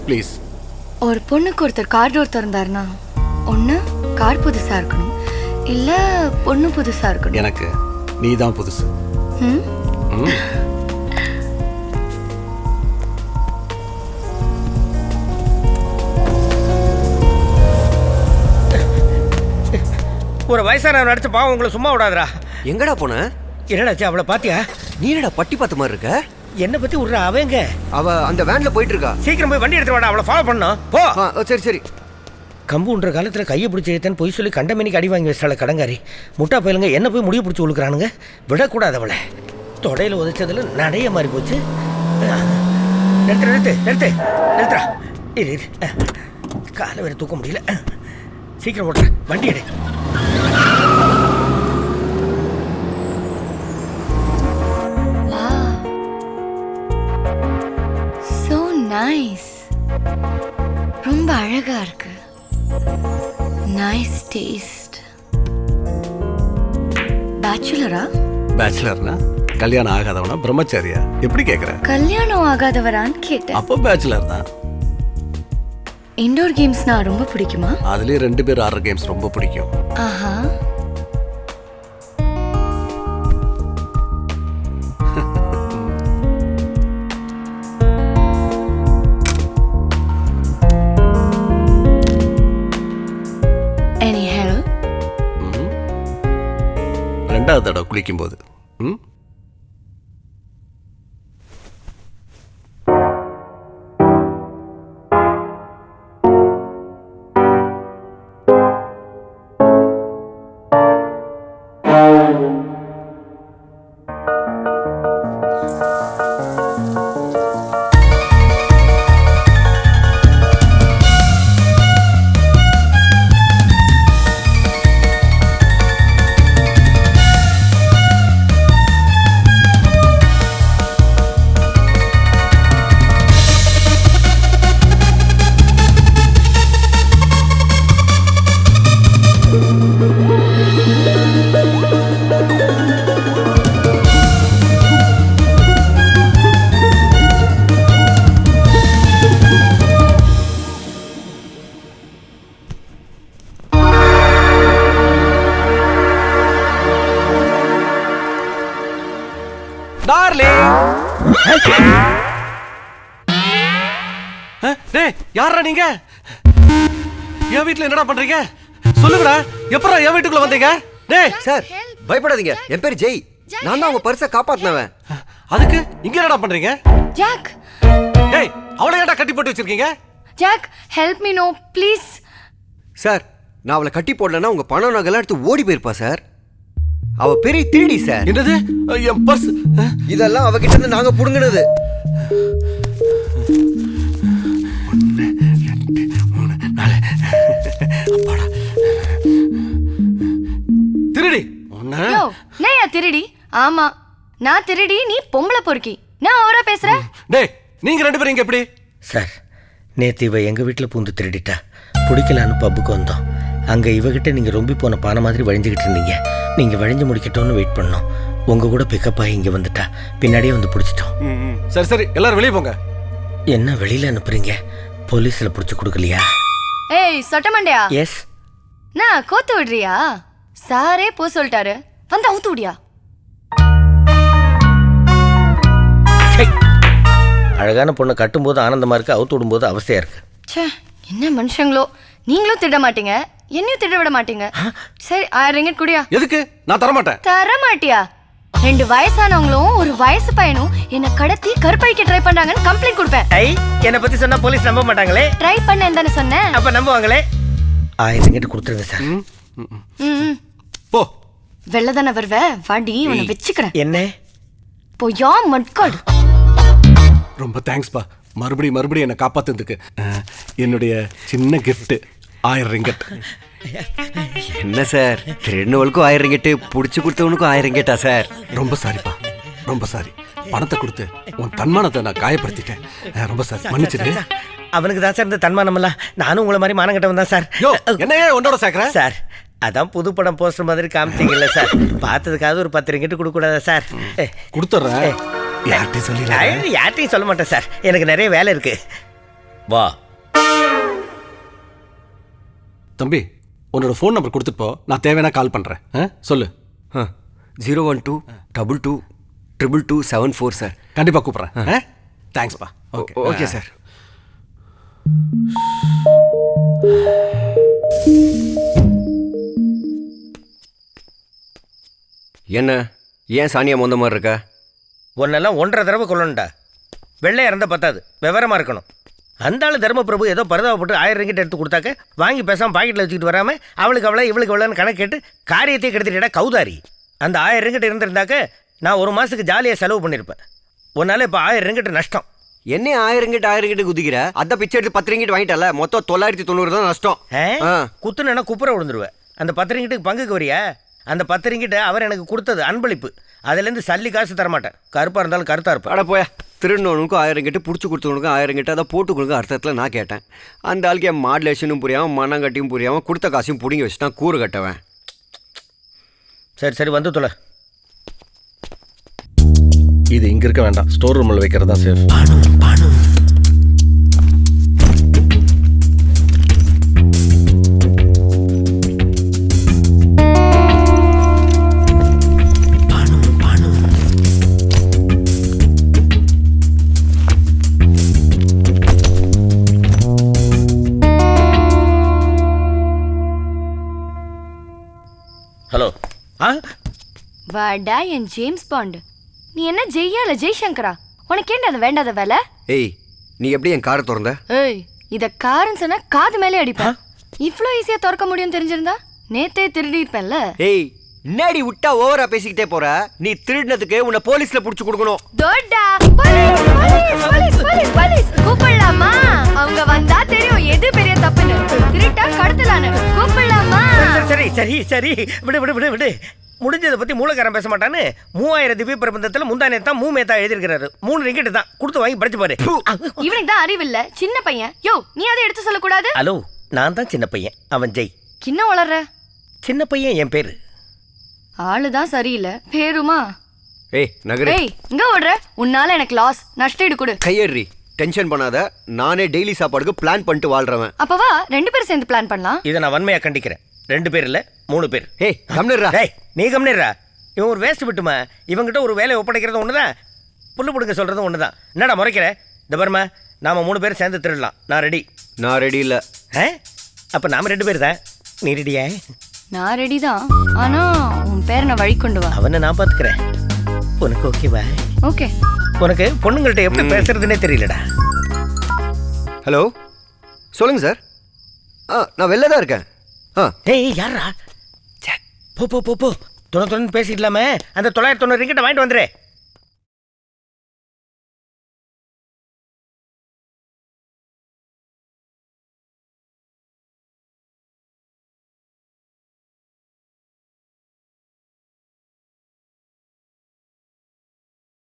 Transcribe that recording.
Please. ஒரு பொண்ணுக்கு ஒருத்தர் கார் டோர் திறந்தாருன்னா ஒன்று கார் புதுசாக இருக்கணும், இல்லை பொண்ணு புதுசாக இருக்கணும். எனக்கு நீ தான் புதுசு. ம் ஒரு வயசானவன் நடிச்ச பாவம் உங்களை சும்மா விடாதரா. எங்கடா போன? என்னடாச்சு அவளை பாத்தியா? நீ என்னடா பட்டி பார்த்த மாதிரி இருக்க? என்ன பத்தி விடுறா? அவங்க அவ அந்த வேன்ல போயிட்டு இருக்கா. சீக்கிரம் போய் வண்டி எடுத்து வாடா, அவளை ஃபாலோ பண்ணணும். போ. சரி சரி. கம்புன்ற காலத்துல கையை பிடிச்சி எடுத்தேன்னு பொய் சொல்லி கண்டமேனிக்கு அடி வாங்கி வச்சால கடங்காரி. முட்டா பயிலுங்க என்ன போய் முடிய பிடிச்சி உழுக்கிறானுங்க. விடக்கூடாது அவளை. தொடையில உதைச்சதுல நடைய மாறி போச்சு. நிறுத்து நிறுத்து நிறுத்து நிறுத்துறா. இரு இரு, காலை வேற தூக்க முடியல. சீக்கிரம் ஓட்டுற, வண்டி எடு. so nice. ரொம்ப அழகா இருக்கு. Nice taste. பேச்சுலரா? பேச்சுலர்னா கல்யாணம் ஆகாதவனா பிரம்மச்சாரியா? எப்படி கேக்குற? கல்யாணம் ஆகாதவரான்னு கேட்டேன். அப்போ பேச்சுலர் தான். இன்டோர் கேம்ஸ்னா ரொம்ப பிடிக்குமா? அதுலயே 2 பேர் ஆடுற கேம்ஸ் ரொம்ப பிடிக்கும். ஆஹா. Any help? ரெண்டாவது தடவை குளிக்கும் போது யாரா நீங்க? என் வீட்டுல என்னடா பண்றீங்க? சொல்லுங்கடா. எப்பறா என் வீட்டுக்குள்ள வந்தீங்க? டேய் சார் பயப்படாதீங்க, என் பேர் ஜெய். நான் தான் உங்க பர்ஸை காப்பாத்தினவன். அதுக்கு இங்க என்னடா பண்றீங்க? ஜாக். டேய் அவளை ஏன்டா கட்டி போட்டு வச்சிருக்கீங்க? Jack help me. No please. Sir நான் அவளை கட்டி போடலன்னா உங்க பணம் நகைலாம் எடுத்து ஓடி போயிருப்பா சார். அவ பெரிய திருடி சார். என்னது? என் பர்ஸ்? இதெல்லாம் அவகிட்ட இருந்து நாங்க புடுங்கினது. 1 2 3 4 அப்பாடா. திருடி யோ நான் திருடி? ஆமா நான் திருடி, நீ பொம்பளை பொறுக்கி. நான் அவரா பேசுறேன். டேய் நீங்க 2 பேரும் இங்க எப்படி? சார் நேத்து இவ எங்க வீட்டில் பூந்து திருடிட்டா. பிடிக்கலான்னு பப்புக்கு வந்தோம். அங்கே இவகிட்ட நீங்கள் ரொம்ப போன பானை மாதிரி வழிஞ்சுக்கிட்டு இருந்தீங்க. நீங்கள் வழிஞ்சு முடிக்கட்டோன்னு வெயிட் பண்ணோம். உங்கள் கூட பிக்கப் ஆகி இங்கே வந்துட்டா. பின்னாடியே வந்து பிடிச்சிட்டோம். சரி சரி எல்லாரும் வெளியே போங்க. என்ன வெளியில் அனுப்புறீங்க? போலீஸில் பிடிச்சி கொடுக்கலையா? ஏய் சொட்டமண்டையா. எஸ். நான் கோத்து விடுறியா? சாரே போ சொல்லிட்டாரு, வந்து அவுத்து விடியா? அழகான பொண்ணை கட்டும்போது ஆனந்தமாக இருக்கு, அவுத்து விடும்போது அவஸ்தையாக இருக்கு. சே என்ன மனுஷங்களோ. நீங்களும் திட மாட்டீங்க, என்னையும் திட விட மாட்டீங்க. சரி 1000 ரிங்கட் குடியா. எதுக்கு? நான் தர மாட்டேன். தர மாட்டியா? 2 வயசானவங்களும் ஒரு வயசு பையனும் என்ன கடத்தி கற்பழிக்க ட்ரை பண்றாங்கன்னு கம்ப்ளைண்ட் கொடுப்பேன். என்னை பத்தி சொன்னா போலீஸ் நம்ப மாட்டாங்களே. ட்ரை பண்ண தானே சொன்னேன். அப்ப நம்புவாங்களே. 1000 ரிங்கட் கொடுத்துருங்க சார். போ. வெள்ள தானே வருவ, வாடி உன்னை வச்சுக்கிறேன். என்ன போயா மட்காடு. ரொம்ப தேங்க்ஸ்பா. மறுபடியும் என்னை காப்பாத்துறதுக்கு என்னுடைய சின்ன கிஃப்ட் 1000 ரிங்கட். என்ன சார் திருநூலுக்கும் 1000 ரிங்கெட்டு, பிடிச்சி கொடுத்தவனுக்கும் 1000 ரிங்கெட்டா சார்? ரொம்ப சாரிப்பா, ரொம்ப சாரி. பணத்தை கொடுத்து உன் தன்மானத்தை நான் காயப்படுத்திட்டேன். ரொம்ப சாரி, மன்னிச்சிடு. அவனுக்கு தான் சார் இந்த தன்மானமெல்லாம். நானும் உங்களை மாதிரி மானங்கட்டவன் தான் சார். என்னையே உன்னோட சேர்க்கிறேன் சார். அதான் புது படம் போஸ்டர் மாதிரி காமிச்சிங்கல்ல சார். பார்த்ததுக்காவது ஒரு 10 ரிங்கெட்டு கொடுக்க கூடாதா சார்? கொடுத்துட்றேன். யார்கிட்டையும் சொல்ல மாட்டேன் சார், எனக்கு நிறைய வேலை இருக்கு. வா. தம்பி உன்னோட ஃபோன் நம்பர் கொடுத்துட்டு போ, நான் தேவையான கால் பண்ணுறேன். சொல்லு. 012222274 சார். கண்டிப்பாக கூப்பிட்றேன். தேங்க்ஸ்ப்பா. Okay okay sir. என்ன ஏன் சானியா மொந்த மாதிரி இருக்கா? உன்னெல்லாம் 1.5 தடவை கொல்லணும்டா. வெள்ளையா இருந்தால் பத்தாது, விவரமாக இருக்கணும். அந்த ஆள் தர்மபிரபு ஏதோ பரதாவப்பட்டு 1000 ரிங்கிட் எடுத்து கொடுத்தாக்க வாங்கி பேசாமல் பாக்கெட்டில் வச்சுக்கிட்டு வராமல் அவளுக்கு அவ்வளோ இவளுக்கு அவ்வளோன்னு கணக்கு கேட்டு காரியத்தை கெடுத்துட்டா கௌதாரி. அந்த 1000 ரிங்கிட் இருந்திருந்தாக்க நான் 1 மாதத்துக்கு ஜாலியாக செலவு பண்ணியிருப்பேன். உன்னால இப்போ 1000 ரிங்கிட் நஷ்டம். என்ன 1000 ரிங்கிட் குதிக்கிற? அத பிச்சை எடுத்து 10 ரிங்கிட் வாங்கிட்டல, மொத்தம் 990 தான் நஷ்டம். குத்துனா குப்புற விழுந்துருவேன். அந்த 10 ரிங்கிட்டுக்கு பங்குக்கு வரியா? அந்த 10 ரிங்கிட்ட அவர் எனக்கு கொடுத்தது அன்பளிப்பு. அதுலேருந்து சல்லி காசு தரமாட்டேன். கருப்பாக இருந்தாலும் கருத்தாக இருப்பேன். அட போயா, திருடனவனுக்கும் 1000 ரிங்கிட்டு, பிடிச்சி கொடுத்தவனுக்கும் 1000 ரிங்கிட்டு, அதை போட்டு கொடுங்க அர்த்தத்தில் நான் கேட்டேன். அந்த ஆளுக்கு என் மாடுலேஷனும் புரியாமல் மண்ணங்கட்டியும் புரியாமல் கொடுத்த காசையும் பிடிங்கி வச்சுட்டான் கூறு கட்டவன். சரி சரி வந்து தொலை. இது இங்கே இருக்க வேண்டாம், ஸ்டோர் ரூமில் வைக்கிறது தான் சேஃப். ஹலோ. வாடா என் ஜேம்ஸ் பாண்ட். நீ என்ன ஜெய்யா இல்ல ஜெய்சங்கரா? உனக்கு ஏன்டா அது வேண்டாத வேலை? ஏய், நீ எப்படி என் காரை திறந்த? ஏய், இத காரன் சொன்னா காது மேலே அடிப்பேன். இவ்ளோ ஈஸியா திறக்க முடியும் தெரிஞ்சிருந்தா நேத்தே திருடி இருப்பேன்ல. ஏய், என்னடி விட்டா ஓவரா பேசிக்கிட்டே போற? நீ திருடினதுக்கு உன்னை போலீஸ்ல புடிச்சு கொடுக்கணும். தோடா police police police police police கூப்பிடலாமா? அவங்க வந்தா தெரியும் எது பெரிய தப்புன்னு. திருட்டா கடத்தலான்னு கூப்பிடலாமா? சரி சரி சரி விடு விடு விடு விடு. முடிஞ்சதை பத்தி மூலக்காரன் பேச மாட்டான்னு 3000 திவ்ய பிரபந்தத்துல முந்தானே தான் மூமேத்தா எழுதிருக்கிறாரு. 3 ரிங்கிட் தான் கொடுத்து வாங்கி படிச்சு பாரு. இவனுக்கு தான் அறிவில்ல, சின்ன பையன். யோ, நீ அதை எடுத்து சொல்லக்கூடாது. ஹலோ, நான் தான் சின்ன பையன், அவன் ஜெய். கிண்ண வளர்ற சின்ன பையன் என் பேரு. ஆளுதான் சரியில்லை, பேருமா? ஏய் நகரே. ஏய், இங்க ஓடுற. உன்னால எனக்கு லாஸ், நஷ்டஈடு கொடு. கையேறி டென்ஷன் பண்ணாத. நானே டெய்லி சாப்பாடுக்கு பிளான் பண்ணிட்டு வாழ்றவன். அப்பவா 2 பேரும் சேர்ந்து பிளான் பண்ணலாம். இதை நான் வன்மையா கண்டிக்கிறேன். 2 பேர் இல்ல 3 பேர். ஏய் கம்னர்ரா. ஏய் நீ கம்னர்ரா. இவன் ஒரு வேஸ்ட் விட்டுமா. இவங்கிட்ட ஒரு வேலையை ஒப்படைக்கிறது ஒண்ணுதான், புல்லு பிடுங்க சொல்றதும் ஒண்ணுதான். என்னடா முறைக்கிற? இந்த பாருமா, நாம 3 பேர் சேர்ந்து திருடலாம். நான் ரெடி. நான் ரெடி இல்ல. அப்ப நாம 2 பேர் தான். நீ ரெடியா? நான் ரெடி தான். ஆனா உன் பேரை நான் வழி கொண்டு வா. அவனை நான் பாத்துக்கிறேன். உனக்கு ஓகேவா? ஓகே. உனக்கு பொண்ணுங்கள்ட்ட எப்படி பேசுறதுன்னே தெரியலடா. ஹலோ, சொல்லுங்க சார். நான் வெளில தான் இருக்கேன். ஏய் யாரா? போ போ போ போ. துணை பேசிக்கலாமே. அந்த 990 ரிங்கிட்ட வாங்கிட்டு வந்துரு.